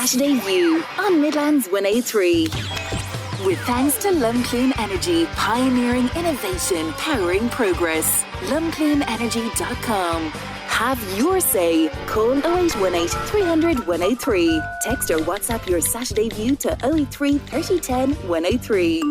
Saturday View on Midlands 103. With thanks to Lumclean Energy, pioneering innovation, powering progress. LumcleanEnergy.com. Have your say. Call 0818 300 103. Text or WhatsApp your Saturday View to 083 3010 103.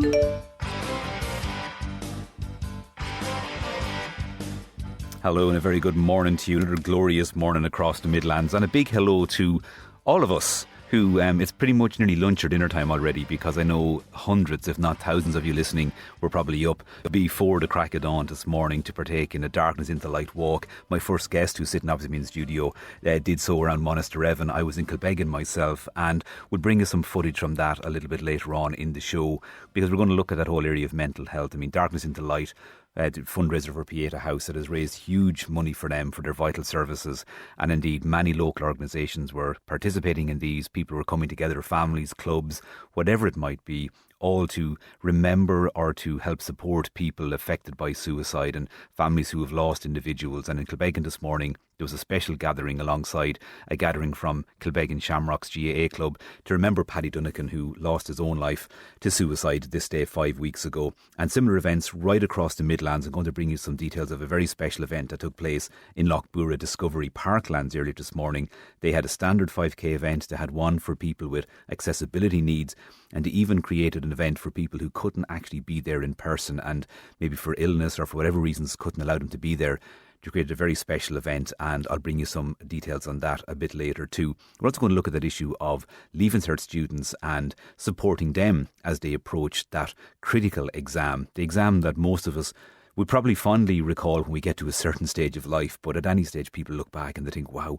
Hello and a very good morning to you. Another glorious morning across the Midlands, and a big hello to all of us who, it's pretty much nearly lunch or dinner time already, because I know hundreds if not thousands of you listening were probably up before the crack of dawn this morning to partake in a Darkness into Light walk. My first guest, who's sitting opposite me in the studio, did so around Monasterevin. I was in Kilbeggan myself, and we'll bring you some footage from that a little bit later on in the show, because we're going to look at that whole area of mental health. I mean, Darkness into Light, fundraiser for Pieta House that has raised huge money for them for their vital services, and indeed many local organisations were participating in these. People were coming together, families, clubs, whatever it might be, all to remember or to help support people affected by suicide and families who have lost individuals. And in Kilbeggan this morning there was a special gathering alongside a gathering from Kilbeggan Shamrocks GAA Club to remember Paddy Dunnican, who lost his own life to suicide this day 5 weeks ago. And similar events right across the Midlands. I'm going to bring you some details of a very special event that took place in Lochbura Discovery Parklands earlier this morning. They had a standard 5k event. They had one for people with accessibility needs, and they even created an event for people who couldn't actually be there in person and maybe for illness or for whatever reasons couldn't allow them to be there. You created a very special event, and I'll bring you some details on that a bit later too. We're also going to look at that issue of Leaving Cert students and supporting them as they approach that critical exam, the exam that most of us would probably fondly recall when we get to a certain stage of life, but at any stage people look back and they think, wow,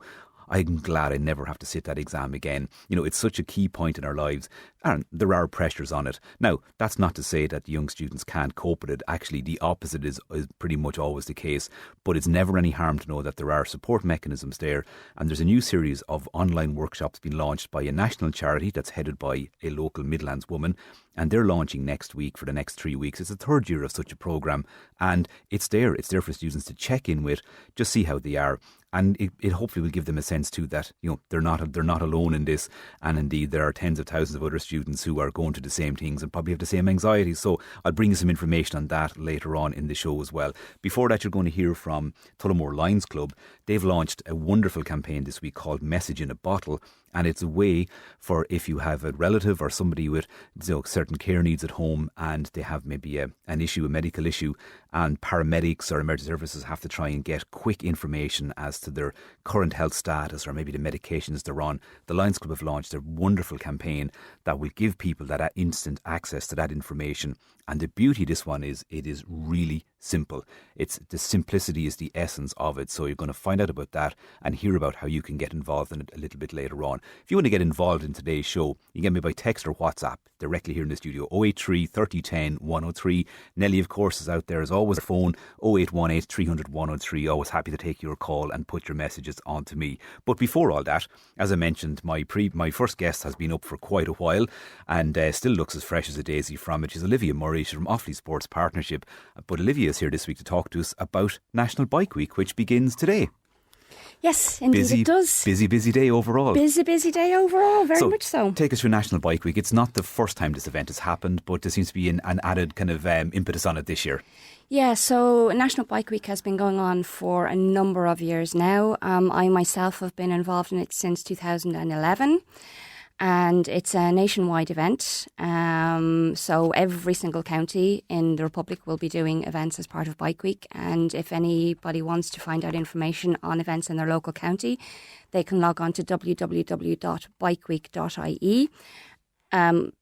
I'm glad I never have to sit that exam again. You know, it's such a key point in our lives, and there are pressures on it. Now, that's not to say that young students can't cope with it. Actually, the opposite is pretty much always the case. But it's never any harm to know that there are support mechanisms there. And there's a new series of online workshops being launched by a national charity that's headed by a local Midlands woman. And they're launching next week for the next 3 weeks. It's the third year of such a programme, and it's there for students to check in with, just see how they are. And it hopefully will give them a sense too that, you know, they're not alone in this. And indeed, there are tens of thousands of other students who are going through the same things and probably have the same anxieties. So I'll bring you some information on that later on in the show as well. Before that, you're going to hear from Tullamore Lions Club. They've launched a wonderful campaign this week called Message in a Bottle. And it's a way for, if you have a relative or somebody with, you know, certain care needs at home, and they have maybe an issue, a medical issue, and paramedics or emergency services have to try and get quick information as to their current health status or maybe the medications they're on. The Lions Club have launched a wonderful campaign that will give people that instant access to that information. And the beauty of this one is it is really simple. It's the simplicity is the essence of it. So you're going to find out about that and hear about how you can get involved in it a little bit later on. If you want to get involved in today's show, you can get me by text or WhatsApp directly here in the studio, 083 3010 103. Nelly, of course, is out there as always. Phone 0818 300 103. Always happy to take your call and put your messages on to me. But before all that, as I mentioned, my first guest has been up for quite a while and still looks as fresh as a daisy from it. She's Olivia Murray. She's from Offaly Sports Partnership. But Olivia is here this week to talk to us about National Bike Week, which begins today. Yes, indeed it does. Busy day overall. Busy day overall, very much so. Take us through National Bike Week. It's not the first time this event has happened, but there seems to be an added kind of impetus on it this year. Yeah, so National Bike Week has been going on for a number of years now. I myself have been involved in it since 2011. And it's a nationwide event. So every single county in the Republic will be doing events as part of Bike Week. And if anybody wants to find out information on events in their local county, they can log on to www.bikeweek.ie.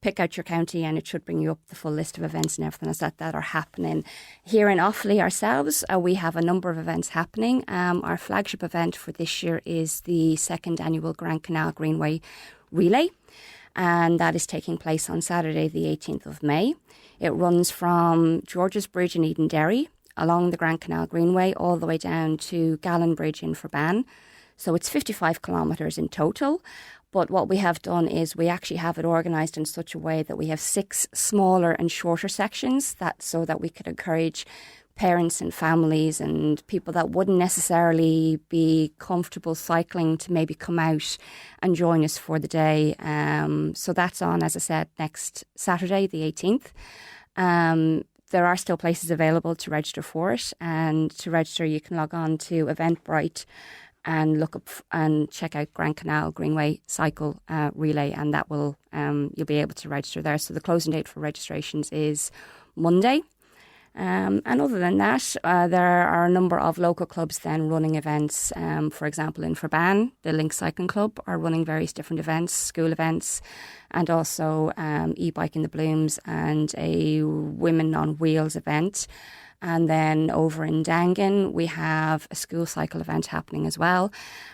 Pick out your county and it should bring you up the full list of events and everything that are happening. Here in Offaly ourselves, we have a number of events happening. Our flagship event for this year is the second annual Grand Canal Greenway Relay, and that is taking place on Saturday the 18th of May. It runs from George's Bridge in Edenderry along the Grand Canal Greenway all the way down to Gallen Bridge in Ferban. So it's 55 kilometres in total. But what we have done is we actually have it organised in such a way that we have 6 smaller and shorter sections so that we could encourage parents and families and people that wouldn't necessarily be comfortable cycling to maybe come out and join us for the day. So that's on, as I said, next Saturday, the 18th. There are still places available to register for it, and to register you can log on to Eventbrite and look up and check out Grand Canal Greenway Cycle Relay, and that will you'll be able to register there. So the closing date for registrations is Monday. And other than that, there are a number of local clubs then running events. For example, in Ferban, the Link Cycling Club are running various different events, school events, and also e-bike in the Blooms and a Women on Wheels event. And then over in Dangan, we have a school cycle event happening as well.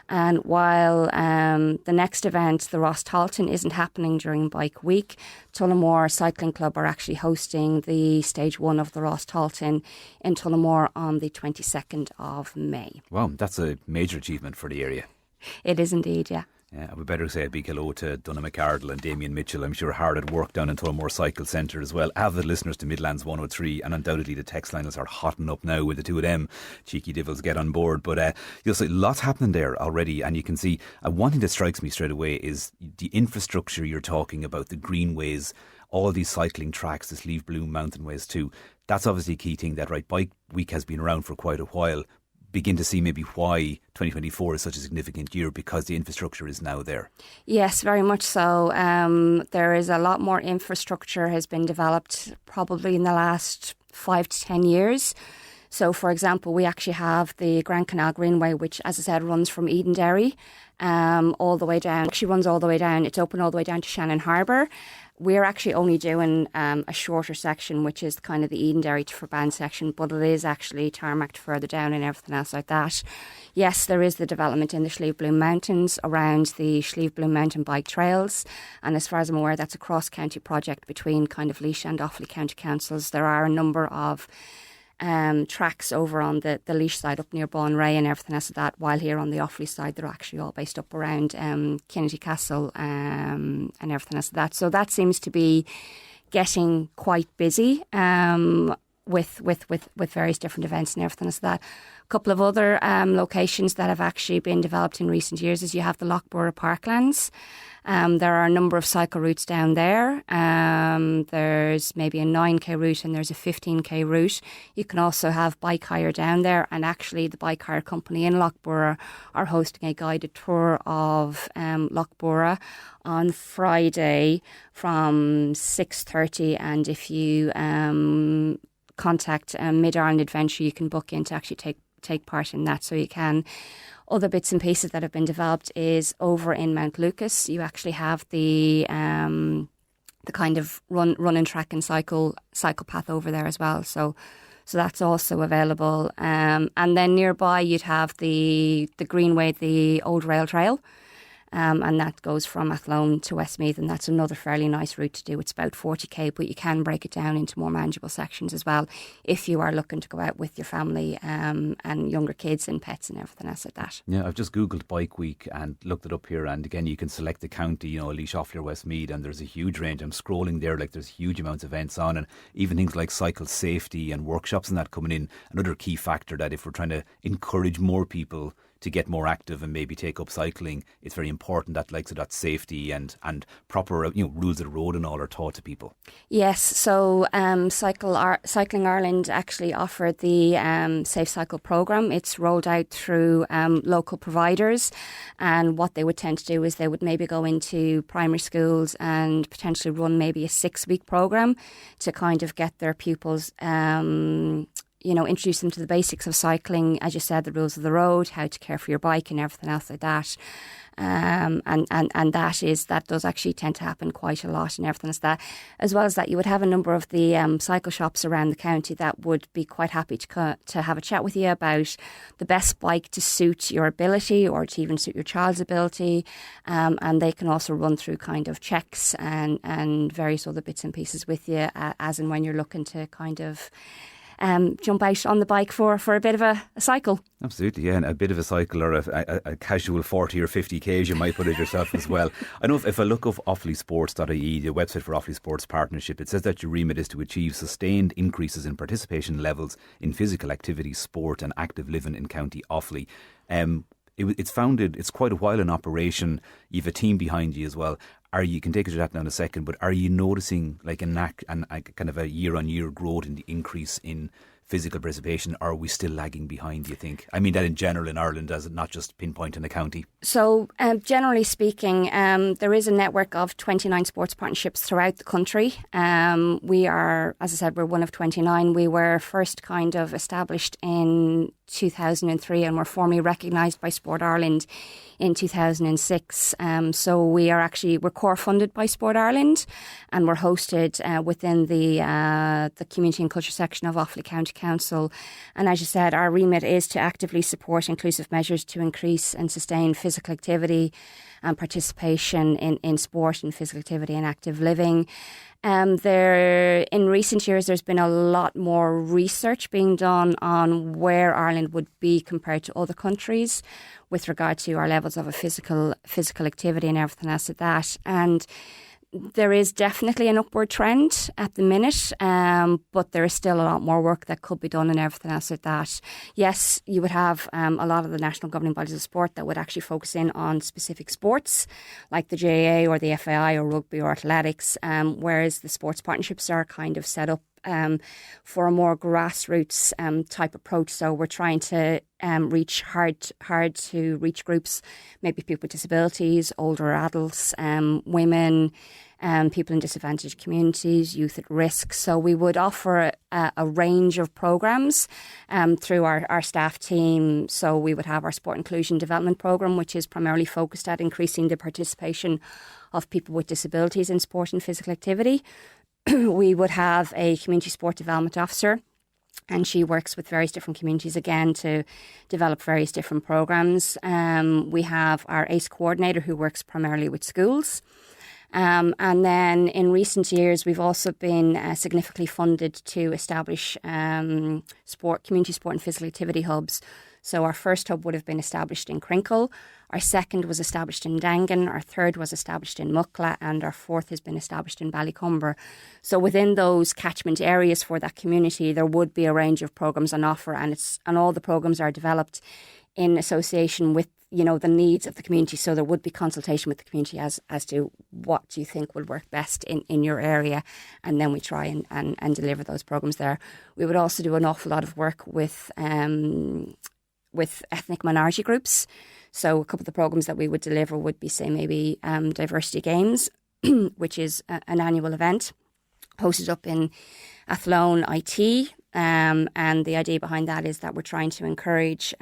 And while the next event, the Ross Talton, isn't happening during Bike Week, Tullamore Cycling Club are actually hosting the stage 1 of the Ross Talton in Tullamore on the 22nd of May. Wow, that's a major achievement for the area. It is indeed, yeah. Yeah, we better say a big hello to Donna McArdle and Damien Mitchell. I'm sure hard at work down in Tullamore Cycle Centre as well. Avid listeners to Midlands 103, and undoubtedly the text lines are hotting up now with the two of them. Cheeky devils get on board. But you'll see lots happening there already, and you can see one thing that strikes me straight away is the infrastructure you're talking about, the greenways, all these cycling tracks, the Slieve Bloom mountain ways too. That's obviously a key thing that, right, Bike Week has been around for quite a while. Begin to see maybe why 2024 is such a significant year, because the infrastructure is now there. Yes, very much so. There is a lot more infrastructure has been developed probably in the last 5 to 10 years. So, for example, we actually have the Grand Canal Greenway, which, as I said, runs from Edenderry all the way down. Actually runs all the way down. It's open all the way down to Shannon Harbour. We're actually only doing a shorter section, which is kind of the Edenderry to Ferban section, but it is actually tarmacked further down and everything else like that. Yes, there is the development in the Slieve Bloom Mountains around the Slieve Bloom Mountain Bike Trails. And as far as I'm aware, that's a cross-county project between kind of Laois and Offaly County Councils. There are a number of tracks over on the Laois side up near Bonray and everything else like that, while here on the Offaly side they're actually all based up around Kennedy Castle and everything else like that. So that seems to be getting quite busy with various different events and everything else like that. A couple of other locations that have actually been developed in recent years is you have the Lochborough Parklands. There are a number of cycle routes down there. There's maybe a 9k route and there's a 15k route. You can also have bike hire down there, and actually the bike hire company in Lochborough are hosting a guided tour of Lochborough on Friday from 6:30, and if you contact Mid-Ireland Adventure, you can book in to actually take part in that, so you can. Other bits and pieces that have been developed is over in Mount Lucas. You actually have the kind of running track and cycle path over there as well. So that's also available. And then nearby you'd have the Greenway, the Old Rail Trail. And that goes from Athlone to Westmeath, and that's another fairly nice route to do. It's about 40k, but you can break it down into more manageable sections as well if you are looking to go out with your family and younger kids and pets and everything else like that. Yeah, I've just Googled Bike Week and looked it up here, and again you can select the county, Laois, Offaly or Westmeath, and there's a huge range. I'm scrolling there, like there's huge amounts of events on, and even things like cycle safety and workshops and that coming in. Another key factor that if we're trying to encourage more people to get more active and maybe take up cycling, it's very important that likes of that safety and proper rules of the road and all are taught to people. Yes, so Cycling Ireland actually offered the Safe Cycle programme. It's rolled out through local providers, and what they would tend to do is they would maybe go into primary schools and potentially run maybe a 6-week programme to kind of get their pupils introduce them to the basics of cycling, as you said, the rules of the road, how to care for your bike and everything else like that. And that does actually tend to happen quite a lot and everything like that. As well as that, you would have a number of the cycle shops around the county that would be quite happy to have a chat with you about the best bike to suit your ability or to even suit your child's ability. And they can also run through kind of checks and various other bits and pieces with you as and when you're looking to kind of jump out on the bike for a bit of a cycle. Absolutely, yeah, and a bit of a cycle or a casual 40 or 50 k's you might put it yourself as well. I know if I look up offalysports.ie, the website for Offaly Sports Partnership, it says that your remit is to achieve sustained increases in participation levels in physical activity, sport and active living in County Offaly. It's founded, it's quite a while in operation. You have a team behind you as well. You can take us to that now in a second, but are you noticing like a kind of a year-on-year growth in the increase in physical participation, or are we still lagging behind, do you think? I mean that in general in Ireland, as not just pinpoint in the county. So generally speaking, there is a network of 29 sports partnerships throughout the country. We are, as I said, we're one of 29. We were first kind of established in 2003 and were formally recognised by Sport Ireland in 2006. So we're core funded by Sport Ireland, and we're hosted within the Community and Culture section of Offaly County Council. And as you said, our remit is to actively support inclusive measures to increase and sustain physical activity and participation in sport and physical activity and active living. In recent years, there's been a lot more research being done on where Ireland would be compared to other countries with regard to our levels of a physical activity and everything else like that. And there is definitely an upward trend at the minute, but there is still a lot more work that could be done and everything else like that. Yes, you would have a lot of the national governing bodies of sport that would actually focus in on specific sports like the GAA or the FAI or rugby or athletics, whereas the sports partnerships are kind of set up for a more grassroots type approach. So we're trying to reach hard to reach groups, maybe people with disabilities, older adults, women, people in disadvantaged communities, youth at risk. So we would offer a range of programmes through our staff team. So we would have our Sport Inclusion Development Programme, which is primarily focused at increasing the participation of people with disabilities in sport and physical activity. We would have a Community Sport Development Officer, and she works with various different communities again to develop various different programmes. We have our ACE coordinator who works primarily with schools. And then in recent years, we've also been significantly funded to establish community sport and physical activity hubs. So our first hub would have been established in Crinkle. Our second was established in Dangan. Our third was established in Muckla. And our fourth has been established in Ballycumber. So within those catchment areas for that community, there would be a range of programmes on offer. And all the programmes are developed in association with, the needs of the community. So there would be consultation with the community as to what do you think will work best in your area. And then we try and deliver those programmes there. We would also do an awful lot of work with ethnic minority groups. So a couple of the programmes that we would deliver would be, say, maybe Diversity Games, which is an annual event hosted up in Athlone IT. And the idea behind that is that we're trying to encourage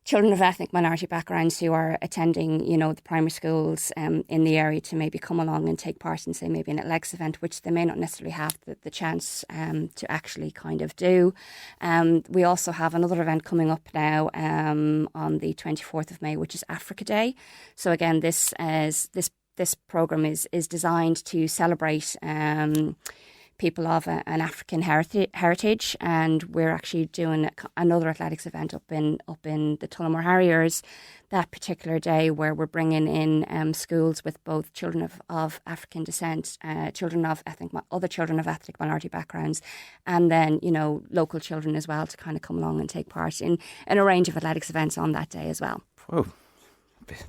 children of ethnic minority backgrounds who are attending, the primary schools in the area to maybe come along and take part in, say, maybe an athletics event, which they may not necessarily have the chance to actually kind of do. We also have another event coming up now on the 24th of May, which is Africa Day. So again, this programme is designed to celebrate people of an African heritage, and we're actually doing another athletics event up in the Tullamore Harriers that particular day, where we're bringing in schools with both children of African descent, other children of ethnic minority backgrounds, and then local children as well to kind of come along and take part in a range of athletics events on that day as well. Whoa.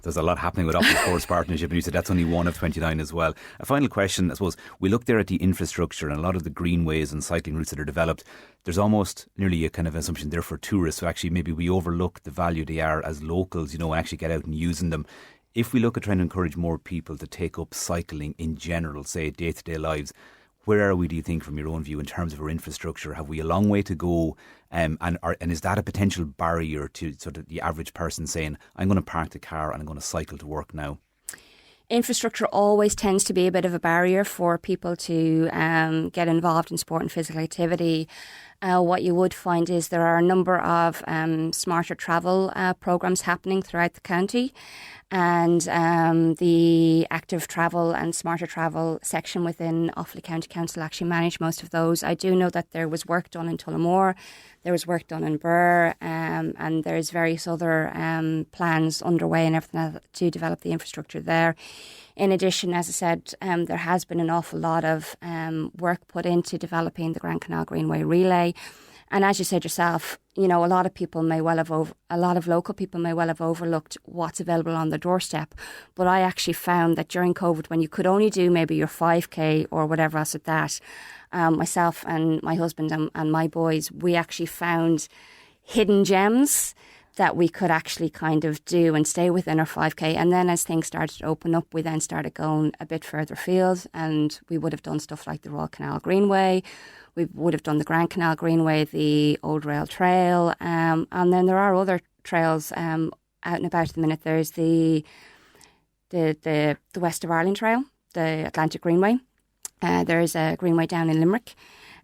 There's a lot happening with Offaly Sports Partnership, and you said that's only one of 29 as well. A final question, I suppose. We look there at the infrastructure and a lot of the greenways and cycling routes that are developed. There's almost nearly a kind of assumption there for tourists. So actually maybe we overlook the value they are as locals, and actually get out and using them. If we look at trying to encourage more people to take up cycling in general, say day-to-day lives, where are we, do you think, from your own view, in terms of our infrastructure? Have we a long way to go? And is that a potential barrier to sort of the average person saying, I'm going to park the car and I'm going to cycle to work now? Infrastructure always tends to be a bit of a barrier for people to get involved in sport and physical activity. what you would find is there are a number of smarter travel programmes happening throughout the county. And the active travel and smarter travel section within Offaly County Council actually manage most of those. I do know that there was work done in Tullamore, there was work done in Birr, and there's various other plans underway and everything to develop the infrastructure there. In addition, as I said, there has been an awful lot of work put into developing the Grand Canal Greenway relay. And as you said yourself, a lot of people may well have a lot of local people may well have overlooked what's available on their doorstep. But I actually found that during COVID, when you could only do maybe your 5K or whatever else at that, myself and my husband and my boys, we actually found hidden gems that we could actually kind of do and stay within our 5K. And then as things started to open up, we then started going a bit further afield, and we would have done stuff like the Royal Canal Greenway. We would have done the Grand Canal Greenway, the Old Rail Trail, and then there are other trails out and about at the minute. There's the West of Ireland Trail, the Atlantic Greenway. There's a greenway down in Limerick.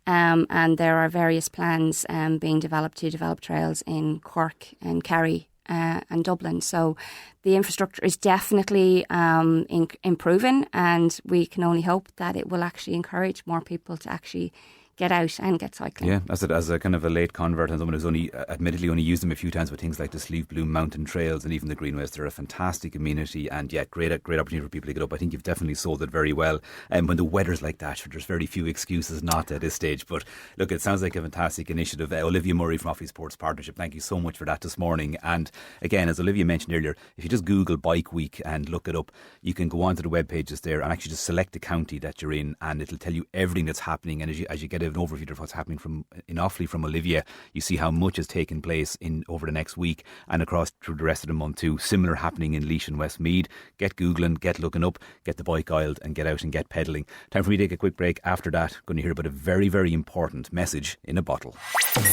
And there are various plans being developed to develop trails in Cork and Kerry and Dublin. So the infrastructure is definitely improving, and we can only hope that it will actually encourage more people to actually get out and get cycling. Yeah, as a kind of a late convert and someone who's admittedly only used them a few times, but things like the Sleeve Bloom mountain trails and even the greenways, they're a fantastic amenity, and great opportunity for people to get up. I think you've definitely sold it very well. And when the weather's like that, there's very few excuses not at this stage. But look, it sounds like a fantastic initiative. Olivia Murray from Offaly Sports Partnership, thank you so much for that this morning. And again, as Olivia mentioned earlier, if you just Google Bike Week and look it up, you can go onto the web pages there and actually just select the county that you're in, and it'll tell you everything that's happening. And as you get an overview of what's happening in Offaly from Olivia, you see how much has taken place over the next week and across through the rest of the month too. Similar happening in Laois and Westmeath. Get Googling, get looking up, get the bike aisled and get out and get pedalling. Time for me to take a quick break. After that, going to hear about a very, very important message in a bottle.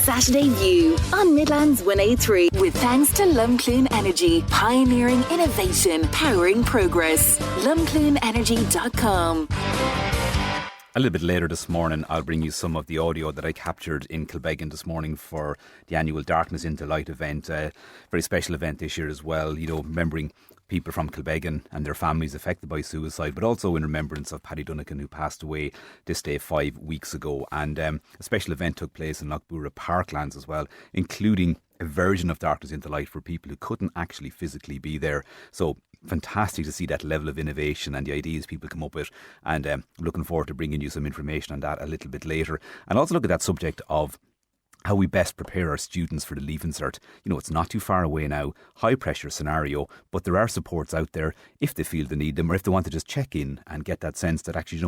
Saturday View on Midlands 103 with thanks to Lumcloon Energy, pioneering innovation, powering progress. lumcloonenergy.com. A little bit later this morning, I'll bring you some of the audio that I captured in Kilbeggan this morning for the annual Darkness into Light event. A very special event this year as well, remembering people from Kilbeggan and their families affected by suicide, but also in remembrance of Paddy Dunnican, who passed away this day 5 weeks ago. And a special event took place in Lochbura Parklands as well, including a version of Darkness into Light for people who couldn't actually physically be there. So fantastic to see that level of innovation and the ideas people come up with, and looking forward to bringing you some information on that a little bit later, and also look at that subject of how we best prepare our students for the Leaving Cert. It's not too far away now, high pressure scenario, but there are supports out there if they feel they need them, or if they want to just check in and get that sense that actually,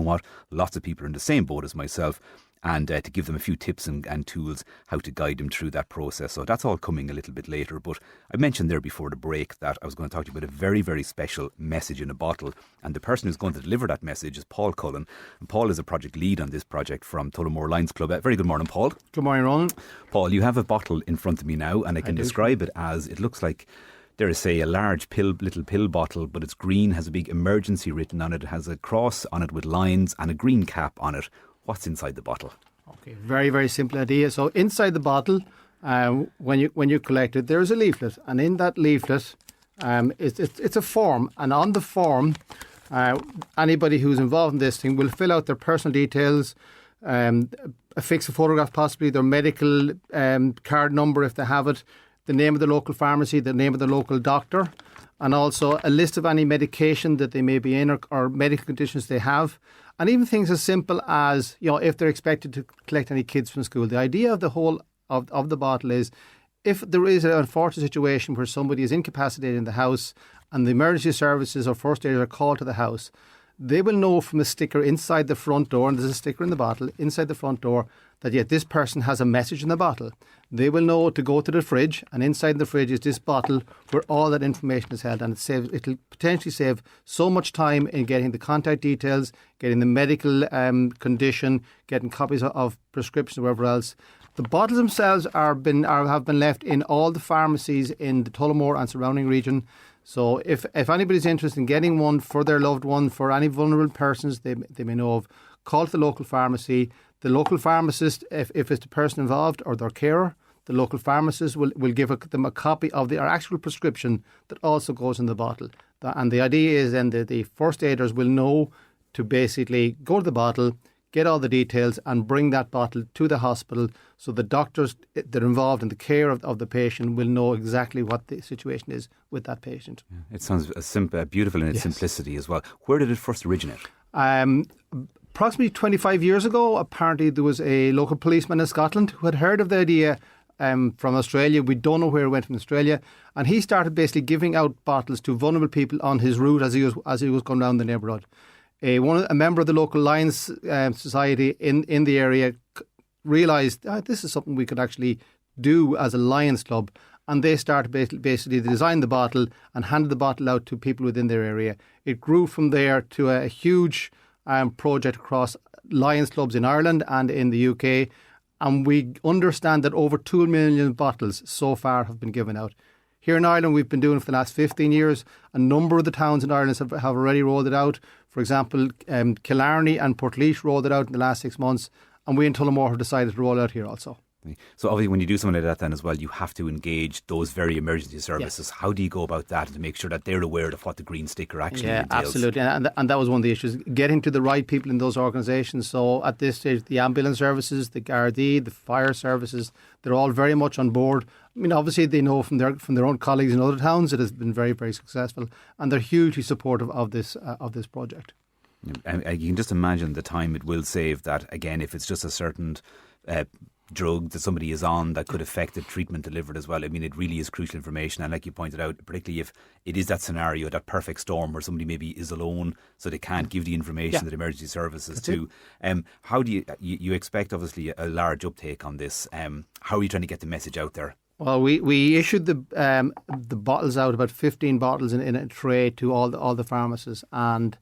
lots of people are in the same boat as myself, and to give them a few tips and tools how to guide them through that process. So that's all coming a little bit later. But I mentioned there before the break that I was going to talk to you about a very, very special message in a bottle. And the person who's going to deliver that message is Paul Cullen. And Paul is a project lead on this project from Tullamore Lions Club. Very good morning, Paul. Good morning, Ronan. Paul, you have a bottle in front of me now, and I can describe it as, it looks like, dare I say, a large little pill bottle, but it's green, has a big emergency written on it. It has a cross on it with lines and a green cap on it. What's inside the bottle? Okay, very, very simple idea. So inside the bottle, when you collect it, there is a leaflet, and in that leaflet, it's a form, and on the form, anybody who's involved in this thing will fill out their personal details, affix a photograph, possibly their medical card number if they have it, the name of the local pharmacy, the name of the local doctor, and also a list of any medication that they may be in or medical conditions they have. And even things as simple as, if they're expected to collect any kids from school. The idea of the whole of the bottle is, if there is an unfortunate situation where somebody is incapacitated in the house and the emergency services or first aiders are called to the house, they will know from a sticker inside the front door, and there's a sticker in the bottle inside the front door, that this person has a message in the bottle. They will know to go to the fridge, and inside the fridge is this bottle where all that information is held, and it'll potentially save so much time in getting the contact details, getting the medical condition, getting copies of prescriptions, wherever else. The bottles themselves have been left in all the pharmacies in the Tullamore and surrounding region. So if anybody's interested in getting one for their loved one, for any vulnerable persons they may know of, call to the local pharmacy. The local pharmacist, if it's the person involved or their carer, the local pharmacist will give them a copy of their actual prescription that also goes in the bottle. And the idea is then that the first aiders will know to basically go to the bottle, get all the details and bring that bottle to the hospital so the doctors that are involved in the care of the patient will know exactly what the situation is with that patient. Yeah, it sounds beautiful in its simplicity as well. Where did it first originate? Approximately 25 years ago, apparently there was a local policeman in Scotland who had heard of the idea from Australia. We don't know where it went from Australia. And he started basically giving out bottles to vulnerable people on his route as he was going around the neighbourhood. A member of the local Lions Society in the area realised this is something we could actually do as a Lions Club, and they started basically to design the bottle and handed the bottle out to people within their area. It grew from there to a huge project across Lions Clubs in Ireland and in the UK, and we understand that over 2 million bottles so far have been given out. Here in Ireland, we've been doing it for the last 15 years. A number of the towns in Ireland have already rolled it out. For example, Killarney and Portlaoise rolled it out in the last 6 months, and we in Tullamore have decided to roll it out here also. So obviously when you do something like that then as well, you have to engage those very emergency services. How do you go about that to make sure that they're aware of what the green sticker actually entails? Yeah, absolutely. And that was one of the issues, getting to the right people in those organisations. So at this stage, the ambulance services, the Gardaí, the fire services, they're all very much on board. I mean, obviously they know from their own colleagues in other towns it has been very, very successful, and they're hugely supportive of this project. And you can just imagine the time it will save. That again, if it's just a certain drug that somebody is on that could affect the treatment delivered as well. I mean, it really is crucial information, and like you pointed out, particularly if it is that scenario, that perfect storm where somebody maybe is alone so they can't give the information that emergency services do. How do you expect obviously a large uptake on this? How are you trying to get the message out there? Well, we issued the bottles out, about 15 bottles in a tray to all the pharmacists, and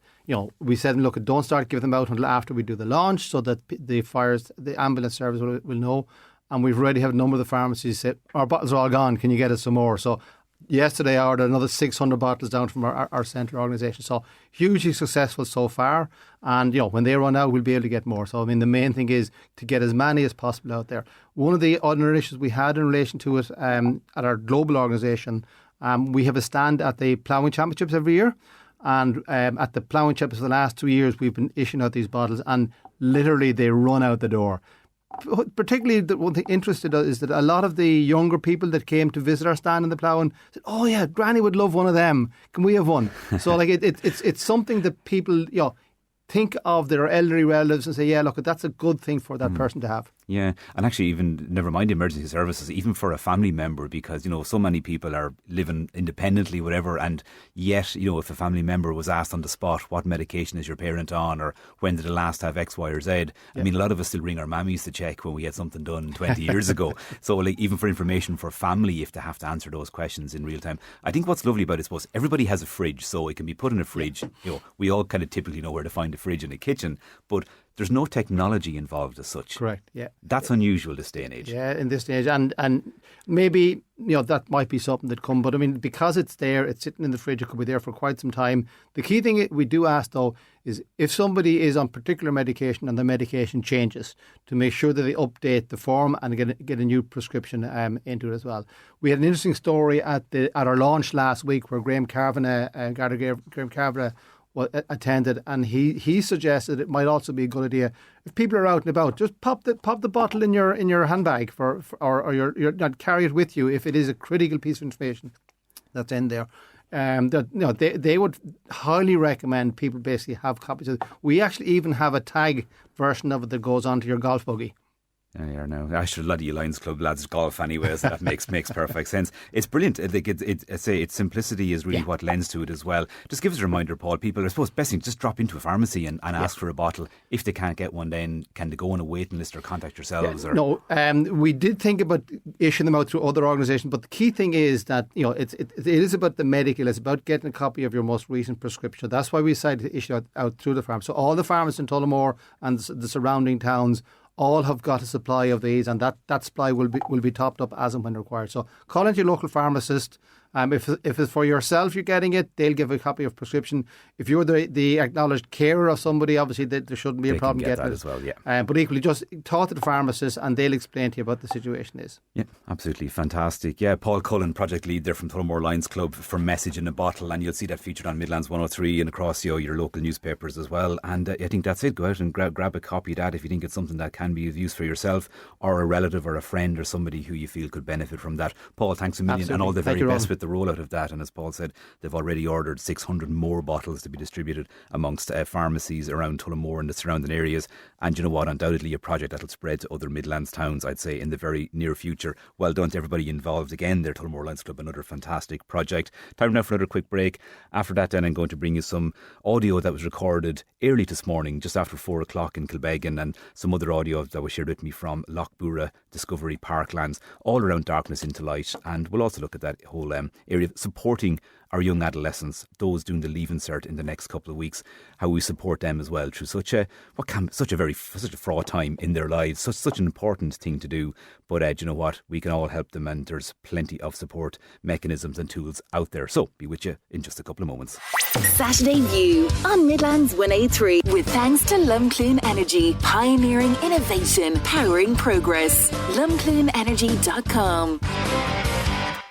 we said, look, don't start giving them out until after we do the launch, so that the ambulance service will know. And we've already had a number of the pharmacies say, our bottles are all gone, can you get us some more? So yesterday I ordered another 600 bottles down from our centre organisation. So hugely successful so far. And when they run out, we'll be able to get more. So I mean, the main thing is to get as many as possible out there. One of the other issues we had in relation to it at our global organisation, we have a stand at the ploughing championships every year. And at the ploughing championships for the last 2 years, we've been issuing out these bottles, and literally they run out the door. Particularly, the one thing interested is that a lot of the younger people that came to visit our stand in the ploughing said, "Oh yeah, Granny would love one of them. Can we have one?" So like it's something that people think of their elderly relatives and say, "Yeah, look, that's a good thing for that person to have." Yeah, and actually even, never mind emergency services, even for a family member, because, so many people are living independently, whatever, and yet, if a family member was asked on the spot, what medication is your parent on, or when did it last have X, Y or Z? I mean, a lot of us still ring our mammies to check when we had something done 20 years ago. So like, even for information for family, if they have to answer those questions in real time. I think what's lovely about it, I suppose, everybody has a fridge, so it can be put in a fridge. We all kind of typically know where to find a fridge in a kitchen, but there's no technology involved as such. Correct, yeah. That's unusual this day and age. Yeah, in this day and age. And maybe, that might be something that come. But I mean, because it's there, it's sitting in the fridge, it could be there for quite some time. The key thing we do ask, though, is if somebody is on particular medication and the medication changes, to make sure that they update the form and get a new prescription into it as well. We had an interesting story at our launch last week where Graham Carvana attended, and he suggested it might also be a good idea if people are out and about, just pop the bottle in your handbag or not carry it with you if it is a critical piece of information that's in there. They would highly recommend people basically have copies of it. We actually even have a tag version of it that goes onto your golf buggy. There you are now. Actually, a lot of you Lions Club lads golf anyway, so that makes perfect sense. It's brilliant. I say its simplicity is really what lends to it as well. Just give us a reminder, Paul. People, I suppose, best thing, just drop into a pharmacy and ask for a bottle. If they can't get one, then can they go on a waiting list or contact yourselves? No, we did think about issuing them out through other organisations, but the key thing is that it is about the medical. It's about getting a copy of your most recent prescription. That's why we decided to issue out through the pharmacy. So all the pharmacists in Tullamore and the surrounding towns all have got a supply of these, and that supply will be topped up as and when required. So call into your local pharmacist, If it's for yourself you're getting it, they'll give a copy of prescription. If you're the acknowledged carer of somebody, obviously there shouldn't be a problem getting that it as well. Yeah. But equally, just talk to the pharmacist and they'll explain to you what the situation is. Yeah, absolutely fantastic. Yeah, Paul Cullen, project lead there from Tullamore Lions Club for Message in a Bottle, and you'll see that featured on Midlands 103 and across your local newspapers as well. And I think that's it. Go out and grab a copy of that if you think it's something that can be of use for yourself or a relative or a friend or somebody who you feel could benefit from that. Paul, thanks a million. Absolutely. And all the Thank very you, best Ron. with the rollout of that. And as Paul said, they've already ordered 600 more bottles to be distributed amongst pharmacies around Tullamore and the surrounding areas. And you know what, undoubtedly a project that'll spread to other Midlands towns, I'd say, in the very near future. Well done to everybody involved again there, Tullamore Lions Club, another fantastic project. Time now for another quick break. After that then I'm going to bring you some audio that was recorded early this morning, just after 4 o'clock in Kilbeggan, and some other audio that was shared with me from Lochbura Discovery Parklands, all around darkness into light. And we'll also look at that whole area of supporting our young adolescents, those doing the Leave Insert in the next couple of weeks, how we support them as well through such a fraught time in their lives, such an important thing to do. But do you know what? We can all help them, and there's plenty of support mechanisms and tools out there. So be with you in just a couple of moments. Saturday View on Midlands 103 with thanks to Lumcloon Energy, pioneering innovation, powering progress. LumcloonEnergy.com.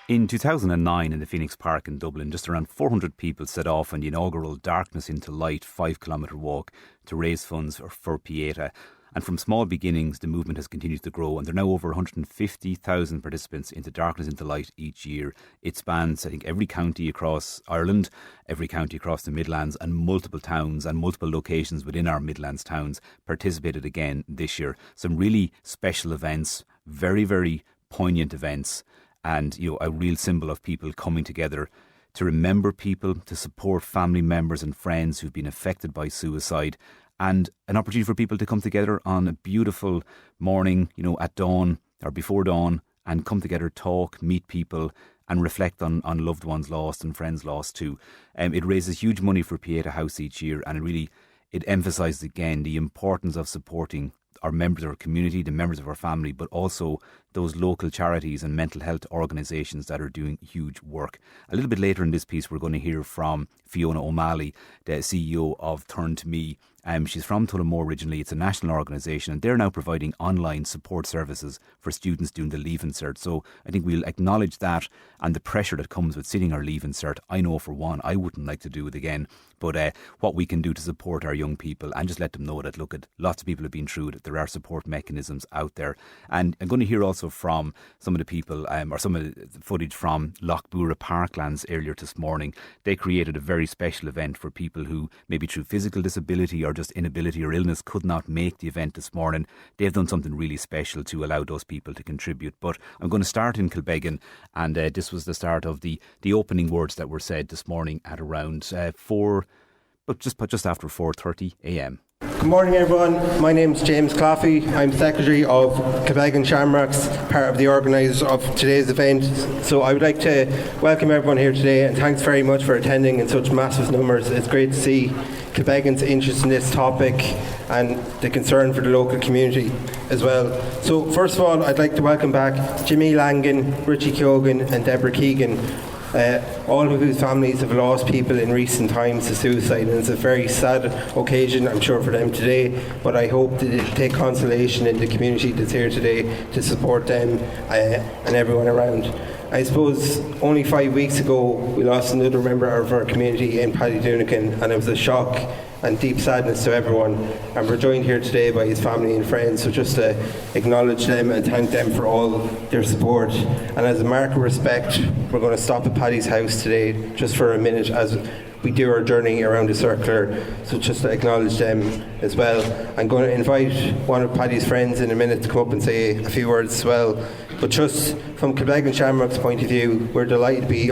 In 2009 in the Phoenix Park in Dublin, just around 400 people set off on the inaugural Darkness into Light 5-kilometre walk to raise funds for Pieta. And from small beginnings, the movement has continued to grow, and there are now over 150,000 participants into Darkness into Light each year. It spans, I think, every county across Ireland, every county across the Midlands, and multiple towns and multiple locations within our Midlands towns participated again this year. Some really special events, very, very poignant events, and a real symbol of people coming together to remember people, to support family members and friends who've been affected by suicide, and an opportunity for people to come together on a beautiful morning, at dawn or before dawn, and come together, talk, meet people, and reflect on loved ones lost and friends lost too. It raises huge money for Pieta House each year, and it emphasises again the importance of supporting our members of our community, the members of our family, but also those local charities and mental health organisations that are doing huge work. A little bit later in this piece, we're going to hear from Fiona O'Malley, the CEO of Turn to Me. She's from Tullamore originally. It's a national organisation, and they're now providing online support services for students doing the Leave Insert. So I think we'll acknowledge that and the pressure that comes with sitting our Leave Insert. I know for one, I wouldn't like to do it again, but what we can do to support our young people and just let them know that, look, lots of people have been through it. There are support mechanisms out there. And I'm going to hear also from some of the people, or some of the footage from Lochbura Parklands earlier this morning. They created a very special event for people who maybe through physical disability or just inability or illness could not make the event this morning. They've done something really special to allow those people to contribute. But I'm going to start in Kilbeggan, and this was the start of the opening words that were said this morning at around just after 4:30 a.m. Good morning, everyone. My name is James Claffey. I'm Secretary of Kilbeggan Shamrocks, part of the organisers of today's event. So I would like to welcome everyone here today, and thanks very much for attending in such massive numbers. It's great to see Kilbeggan's interest in this topic and the concern for the local community as well. So first of all, I'd like to welcome back Jimmy Langan, Richie Keoghan and Deborah Keegan, all of whose families have lost people in recent times to suicide, and it's a very sad occasion, I'm sure, for them today, but I hope to take consolation in the community that's here today to support them and everyone around. I suppose only 5 weeks ago we lost another member of our community in Paddy Doonican, and it was a shock and deep sadness to everyone, and we're joined here today by his family and friends, so just to acknowledge them and thank them for all their support. And as a mark of respect, we're going to stop at Paddy's house today just for a minute as we do our journey around the circular, so just to acknowledge them as well. I'm going to invite one of Paddy's friends in a minute to come up and say a few words as well, but just from Kilbeggan Shamrock's point of view, we're delighted to be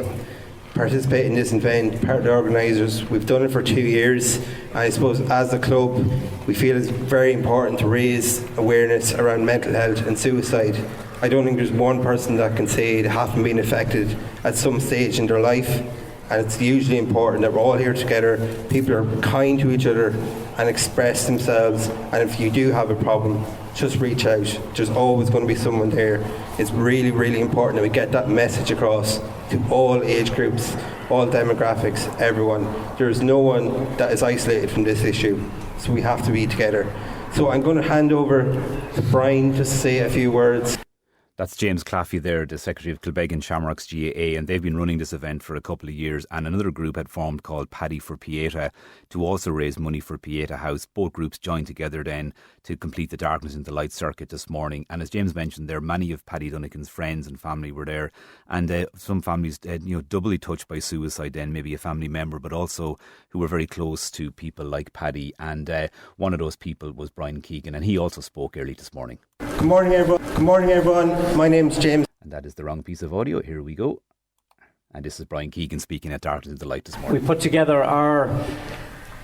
participate in this event, part of the organisers. We've done it for 2 years, and I suppose as a club we feel it's very important to raise awareness around mental health and suicide. I don't think there's one person that can say they haven't been affected at some stage in their life, and it's hugely important that we're all here together, people are kind to each other and express themselves, and if you do have a problem, just reach out. There's always going to be someone there It's really, really important that we get that message across to all age groups, all demographics, everyone. There is no one that is isolated from this issue, so we have to be together. So I'm going to hand over to Brian just to say a few words. That's James Claffey there, the Secretary of Kilbeggan Shamrocks GAA, and they've been running this event for a couple of years, and another group had formed called Paddy for Pieta to also raise money for Pieta House. Both groups joined together then to complete the Darkness into Light circuit this morning, and as James mentioned there, many of Paddy Dunnigan's friends and family were there, and some families doubly touched by suicide then, maybe a family member, but also who were very close to people like Paddy, and one of those people was Brian Keegan, and he also spoke early this morning. Good morning, everyone. Good morning, everyone. My name's James. And that is the wrong piece of audio. Here we go. And this is Brian Keegan speaking at Darkness into Light this morning. We put together our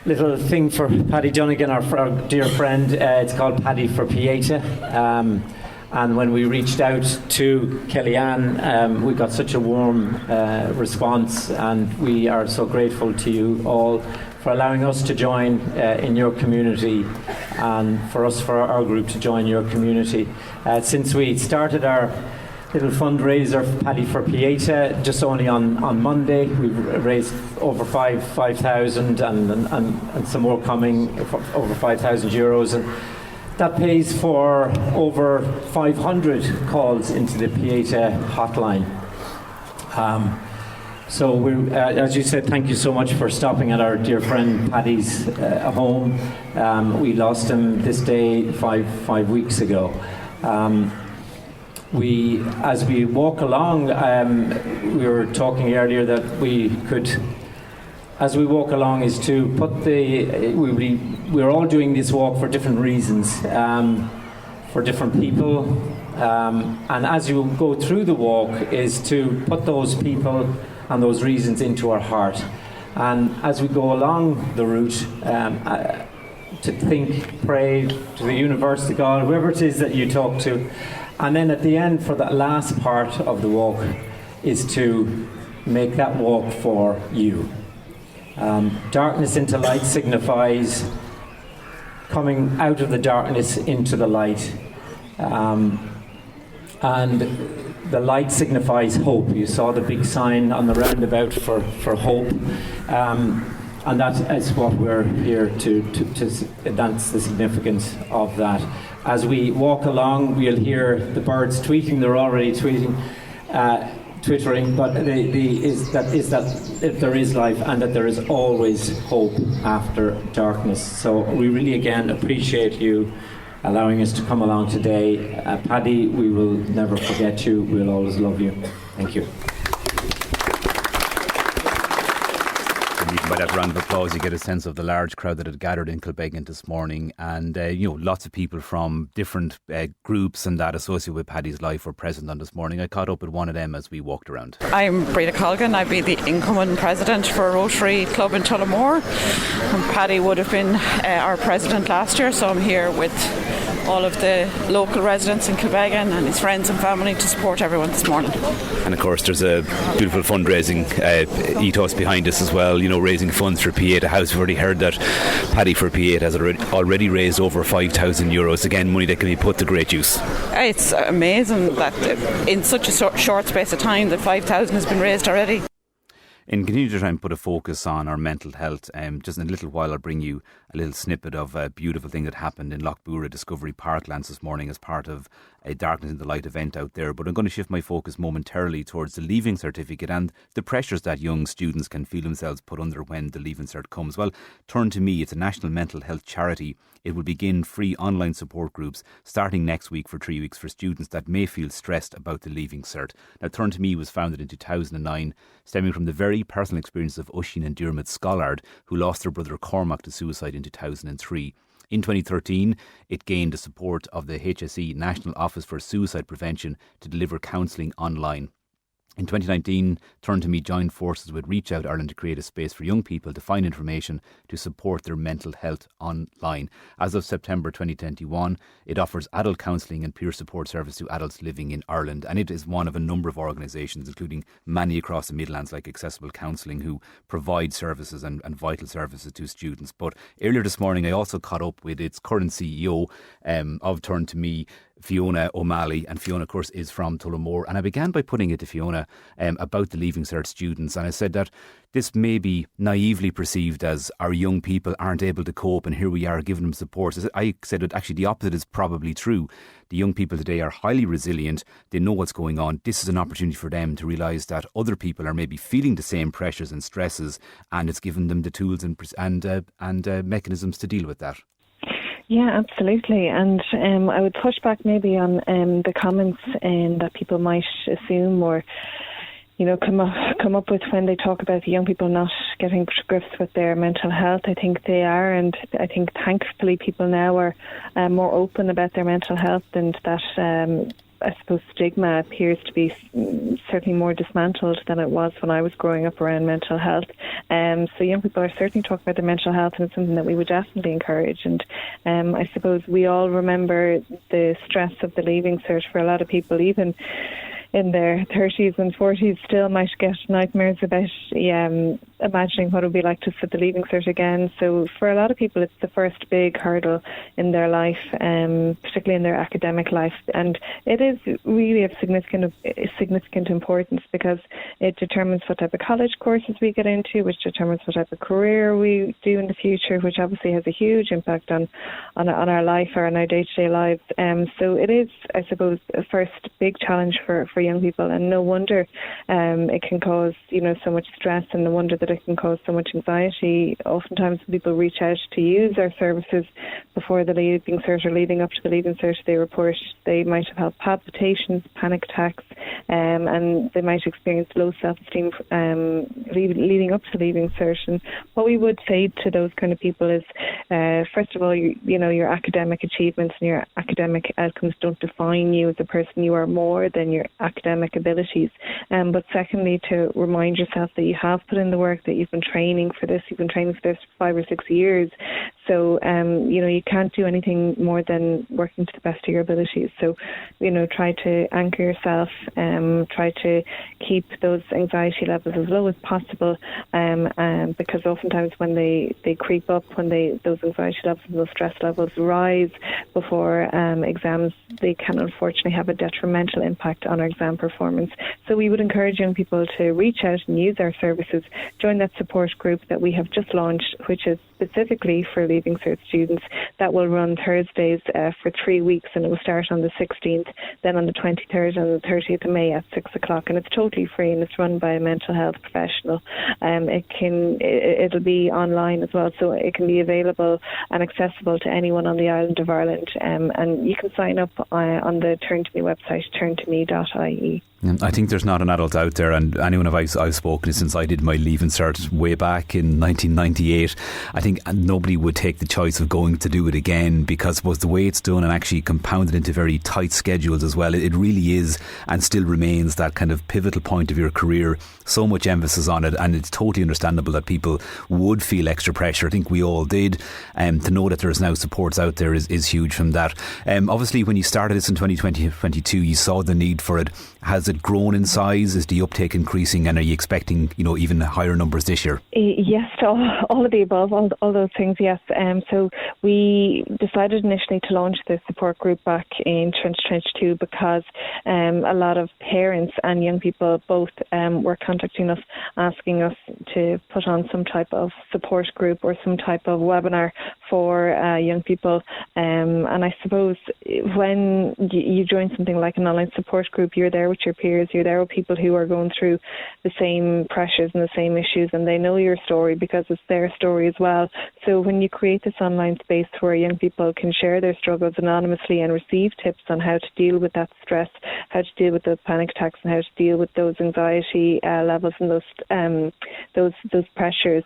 little thing for Paddy Dunnigan, our dear friend. It's called Paddy for Pieta. And when we reached out to Kellyanne, we got such a warm response, and we are so grateful to you all for allowing us to join in your community, and for our group to join your community. Since we started our little fundraiser, Paddy for Pieta, just only on Monday, we've raised over 5,000 and some more coming, over 5,000 euros. And that pays for over 500 calls into the Pieta hotline. So, as you said, thank you so much for stopping at our dear friend Paddy's home. We lost him this day five weeks ago. As we walk along, we were talking earlier that we could, as we walk along, is to put we're all doing this walk for different reasons, for different people, and as you go through the walk, is to put those people and those reasons into our heart. And as we go along the route, to think, pray to the universe, to God, whoever it is that you talk to. And then at the end, for that last part of the walk, is to make that walk for you. Darkness into light signifies coming out of the darkness into the light. And the light signifies hope. You saw the big sign on the roundabout for hope. And that is what we're here to that's the significance of that. As we walk along, we'll hear the birds tweeting. They're already twittering, but that there is life, and that there is always hope after darkness. So we really again appreciate you allowing us to come along today. Paddy, we will never forget you. We'll always love you. Thank you. By that round of applause, you get a sense of the large crowd that had gathered in Kilbeggan this morning, and lots of people from different groups and that associated with Paddy's life were present on this morning. I caught up with one of them as we walked around. I'm Breda Colgan. I've been the incoming president for Rotary Club in Tullamore, and Paddy would have been our president last year, so I'm here with all of the local residents in Kilbeggan and his friends and family to support everyone this morning. And of course there's a beautiful fundraising ethos behind this as well, raising funds for Pieta House. We've already heard that Paddy for Pieta has already raised over 5,000 euros, again money that can be put to great use. It's amazing that in such a short space of time that 5,000 has been raised already. In continuing to try and put a focus on our mental health, just in a little while I'll bring you a little snippet of a beautiful thing that happened in Lochbura Discovery Parklands this morning as part of a Darkness in the Light event out there. But I'm going to shift my focus momentarily towards the Leaving Certificate and the pressures that young students can feel themselves put under when the Leaving Cert comes. Well, Turn to Me, it's a national mental health charity. It will begin free online support groups starting next week for 3 weeks for students that may feel stressed about the Leaving Cert. Now, Turn to Me was founded in 2009, stemming from the very personal experience of Oisín and Diarmuid Scollard, who lost their brother Cormac to suicide in 2003. In 2013, it gained the support of the HSE National Office for Suicide Prevention to deliver counselling online. In 2019, Turn to Me joined forces with Reach Out Ireland to create a space for young people to find information to support their mental health online. As of September 2021, it offers adult counselling and peer support service to adults living in Ireland, and it is one of a number of organisations, including many across the Midlands like Accessible Counselling, who provide services and vital services to students. But earlier this morning, I also caught up with its current CEO of Turn to Me, Fiona O'Malley, and Fiona, of course, is from Tullamore. And I began by putting it to Fiona about the Leaving Cert students, and I said that this may be naively perceived as our young people aren't able to cope, and here we are giving them support. I said that actually the opposite is probably true. The young people today are highly resilient. They know what's going on. This is an opportunity for them to realise that other people are maybe feeling the same pressures and stresses, and it's given them the tools and mechanisms to deal with that. Yeah, absolutely. And I would push back maybe on the comments that people might assume or come up with when they talk about the young people not getting to grips with their mental health. I think they are, and I think thankfully people now are more open about their mental health, and that I suppose stigma appears to be certainly more dismantled than it was when I was growing up around mental health. So young people are certainly talking about their mental health, and it's something that we would definitely encourage. And I suppose we all remember the stress of the Leaving Cert. For a lot of people, even in their 30s and 40s, still might get nightmares about imagining what it would be like to sit the Leaving Cert again. So for a lot of people, it's the first big hurdle in their life, particularly in their academic life. And it is really of significant importance, because it determines what type of college courses we get into, which determines what type of career we do in the future, which obviously has a huge impact on our life or on our day-to-day lives. So it is, I suppose, a first big challenge for young people, and no wonder it can cause so much stress, and no wonder that it can cause so much anxiety. Oftentimes when people reach out to use our services before the Leaving Cert or leading up to the Leaving Cert, they report they might have had palpitations, panic attacks, and they might experience low self-esteem leading up to the Leaving Cert. And what we would say to those kind of people is, first of all, your academic achievements and your academic outcomes don't define you as a person. You are more than your academic abilities. But secondly, to remind yourself that you have put in the work, that you've been training for this. You've been training for this for 5 or 6 years. So, you can't do anything more than working to the best of your abilities. So, try to anchor yourself, try to keep those anxiety levels as low as possible, because oftentimes when they creep up, when those anxiety levels and those stress levels rise before exams, they can unfortunately have a detrimental impact on our exam performance. So we would encourage young people to reach out and use our services, join that support group that we have just launched, which is specifically for Leaving Cert students. That will run Thursdays for 3 weeks, and it will start on the 16th, then on the 23rd and the 30th of May at 6 o'clock, and it's totally free, and it's run by a mental health professional. It'll be online as well, so it can be available and accessible to anyone on the island of Ireland, and you can sign up on the Turn to Me website, turntome.ie. I think there's not an adult out there, and anyone I've spoken to since I did my Leaving Cert way back in 1998, I think nobody would take the choice of going to do it again, because was the way it's done and actually compounded into very tight schedules as well. It really is and still remains that kind of pivotal point of your career. So much emphasis on it, and it's totally understandable that people would feel extra pressure. I think we all did. To know that there's now supports out there is huge from that. Obviously, when you started this in 2022, you saw the need for it. Has it grown in size? Is the uptake increasing, and are you expecting even higher numbers this year? Yes, all of the above, all those things, yes. So we decided initially to launch the support group back in 2022 because a lot of parents and young people both were contacting us, asking us to put on some type of support group or some type of webinar for young people. And I suppose when you join something like an online support group, you're there with your peers, you're there with people who are going through the same pressures and the same issues, and they know your story because it's their story as well. So when you create this online space where young people can share their struggles anonymously and receive tips on how to deal with that stress, how to deal with those panic attacks, and how to deal with those anxiety levels and those pressures,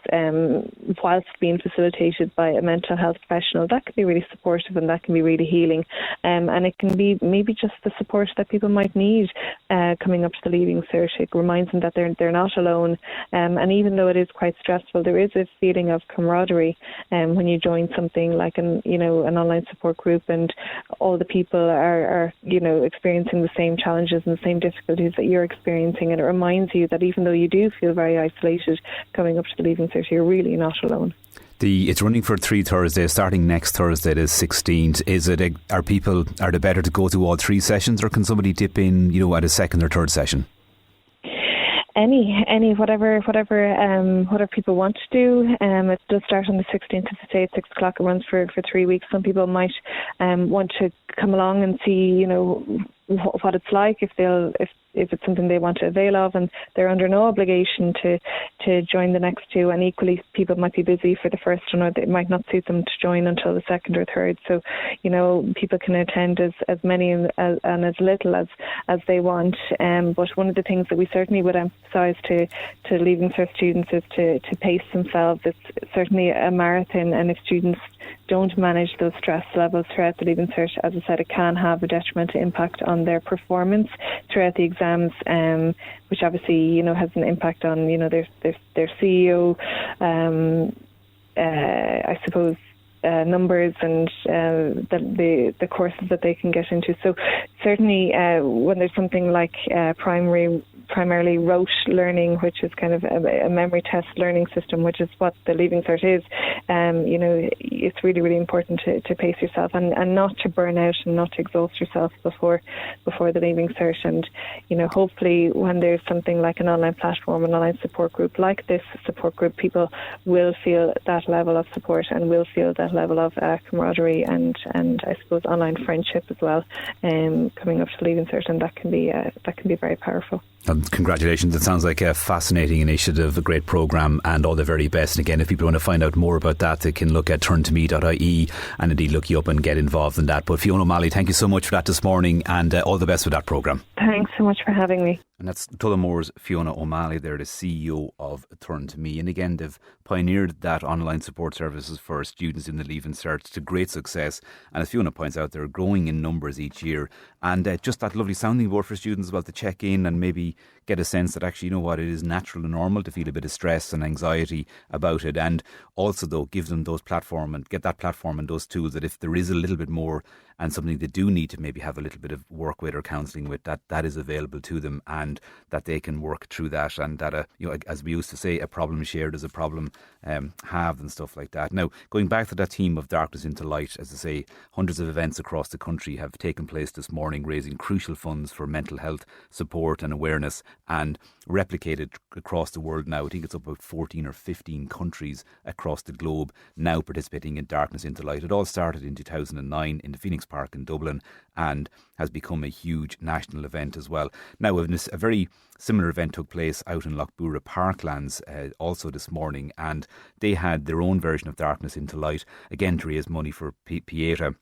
whilst being facilitated by a mental health professional, that can be really supportive and that can be really healing. And it can be maybe just the support that people might need coming up to the Leaving Cert. It reminds them that they're not alone. And even though it is quite stressful, there is a feeling of camaraderie when you join something like an online support group, and all the people are experiencing the same challenges and the same difficulties that you're experiencing, and it reminds you that even though you do feel very isolated coming up to the Leaving Cert, you're really not alone. It's running for 3 Thursdays, starting next Thursday, the 16th. Are they better to go to all 3 sessions, or can somebody dip in, at a second or third session? Any, whatever people want to do. It does start on the 16th, as I say, at 6 o'clock. It runs for 3 weeks. Some people might want to come along and see, what it's like, if it's something they want to avail of, and they're under no obligation to join the next 2. And equally, people might be busy for the first one, or it might not suit them to join until the second or third. So, people can attend as many and as little as they want. But one of the things that we certainly would emphasise to Leaving Cert students is to pace themselves. It's certainly a marathon, and if students don't manage those stress levels throughout the Leaving Cert, as I said, it can have a detrimental impact on their performance throughout the exams, which obviously has an impact on their CEO, I suppose, numbers and the courses that they can get into. So certainly when there's something like primarily rote learning, which is kind of a memory test learning system, which is what the Leaving Cert is, it's really, really important to pace yourself and not to burn out and not to exhaust yourself before the Leaving Cert. And, hopefully when there's something like an online platform, an online support group like this support group, people will feel that level of support and will feel that level of camaraderie and I suppose online friendship as well, coming up to Leaving Cert, and that can be very powerful. And congratulations. It sounds like a fascinating initiative, a great programme, and all the very best. And again, if people want to find out more about that, they can look at turntome.ie and indeed look you up and get involved in that. But Fiona O'Malley, thank you so much for that this morning, and all the best with that programme. Thanks so much for having me. And that's Tullamore's Fiona O'Malley. They're the CEO of Turn to Me. And again, they've pioneered that online support services for students in the Leaving Cert to great success. And as Fiona points out, they're growing in numbers each year. And just that lovely sounding board for students as well, to check in and maybe get a sense that actually, it is natural and normal to feel a bit of stress and anxiety about it. And also, though, give them those platform and get that platform and those tools that if there is a little bit more and something they do need to maybe have a little bit of work with or counselling with, that is available to them, and that they can work through that, and that as we used to say, a problem shared is a problem halved and stuff like that. Now, going back to that theme of darkness into light, as I say, hundreds of events across the country have taken place this morning, raising crucial funds for mental health support and awareness, and replicated across the world now. I think it's about 14 or 15 countries across the globe now participating in Darkness into Light. It all started in 2009 in the Phoenix Park in Dublin and has become a huge national event as well. Now, a very similar event took place out in Lochbura Parklands also this morning, and they had their own version of Darkness into Light, again to raise money for Pieta.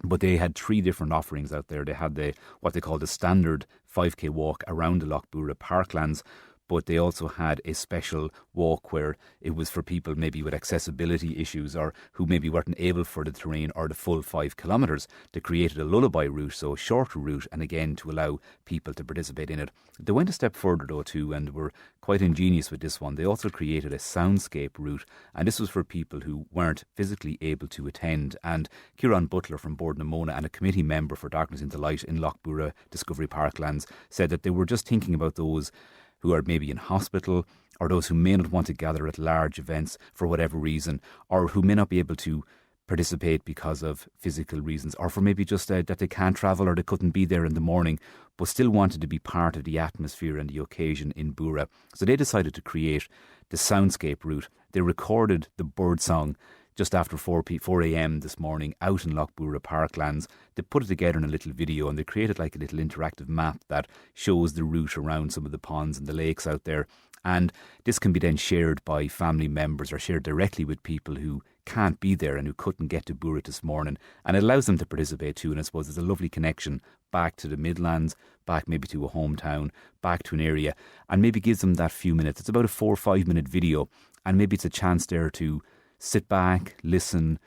But they had 3 different offerings out there. They had what they called the standard 5k walk around the Lochbura Parklands, but they also had a special walk where it was for people maybe with accessibility issues or who maybe weren't able for the terrain or the full 5 kilometres. They created a lullaby route, so a shorter route, and again to allow people to participate in it. They went a step further though too, and were quite ingenious with this one. They also created a soundscape route, and this was for people who weren't physically able to attend. And Kieran Butler from Board Namona and a committee member for Darkness into Light in Lochbura Discovery Parklands said that they were just thinking about those who are maybe in hospital, or those who may not want to gather at large events for whatever reason, or who may not be able to participate because of physical reasons, or for maybe just that they can't travel or they couldn't be there in the morning, but still wanted to be part of the atmosphere and the occasion in Bura. So they decided to create the soundscape route. They recorded the bird song just after 4 a.m. this morning out in Lochbura Parklands. They put it together in a little video, and they created like a little interactive map that shows the route around some of the ponds and the lakes out there. And this can be then shared by family members or shared directly with people who can't be there and who couldn't get to Bura this morning. And it allows them to participate too. And I suppose there's a lovely connection back to the Midlands, back maybe to a hometown, back to an area, and maybe gives them that few minutes. It's about a 4 or 5 minute video, and maybe it's a chance there to sit back, listen,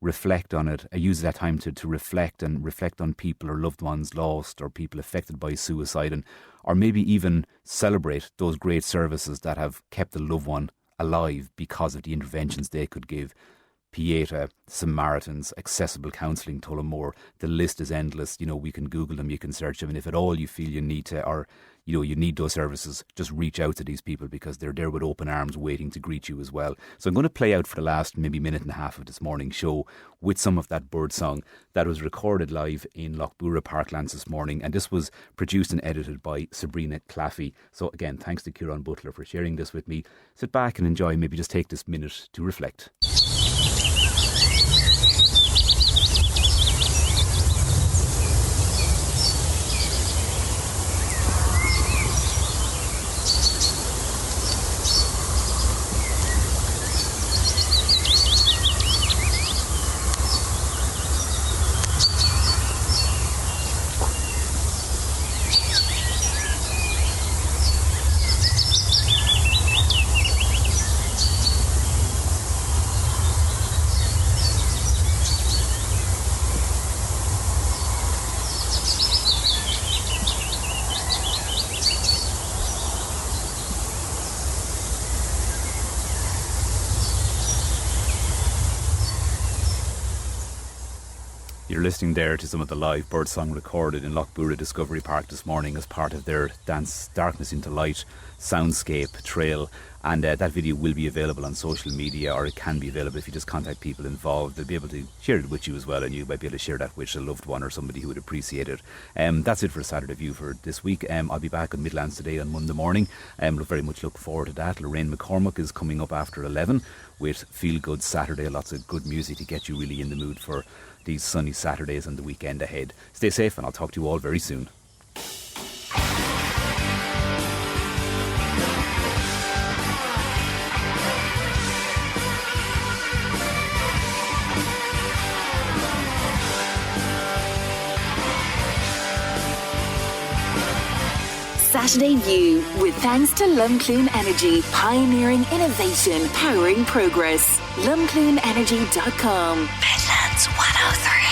reflect on it. I use that time to reflect on people or loved ones lost or people affected by suicide, or maybe even celebrate those great services that have kept a loved one alive because of the interventions they could give. Pieta, Samaritans, Accessible Counselling, Tullamore. The list is endless. You know, we can Google them, you can search them, and if at all you feel you need to, or you know, you need those services, just reach out to these people because they're there with open arms waiting to greet you as well. So I'm going to play out for the last maybe minute and a half of this morning's show with some of that bird song that was recorded live in Lochbura Parklands this morning, and this was produced and edited by Sabrina Claffey. So again, thanks to Kieran Butler for sharing this with me. Sit back and enjoy, maybe just take this minute to reflect. You're listening there to some of the live birdsong recorded in Lochbura Discovery Park this morning as part of their Dance Darkness into Light soundscape trail, and that video will be available on social media, or it can be available if you just contact people involved. They'll be able to share it with you as well, and you might be able to share that with a loved one or somebody who would appreciate it. That's it for Saturday View for this week. I'll be back on Midlands today on Monday morning. Very much look forward to that. Lorraine McCormack is coming up after 11 with Feel Good Saturday. Lots of good music to get you really in the mood for these sunny Saturdays and the weekend ahead. Stay safe, and I'll talk to you all very soon. Saturday View, with thanks to Lumcloon Energy, pioneering innovation, powering progress. Lumcloonenergy.com. Midlands 103.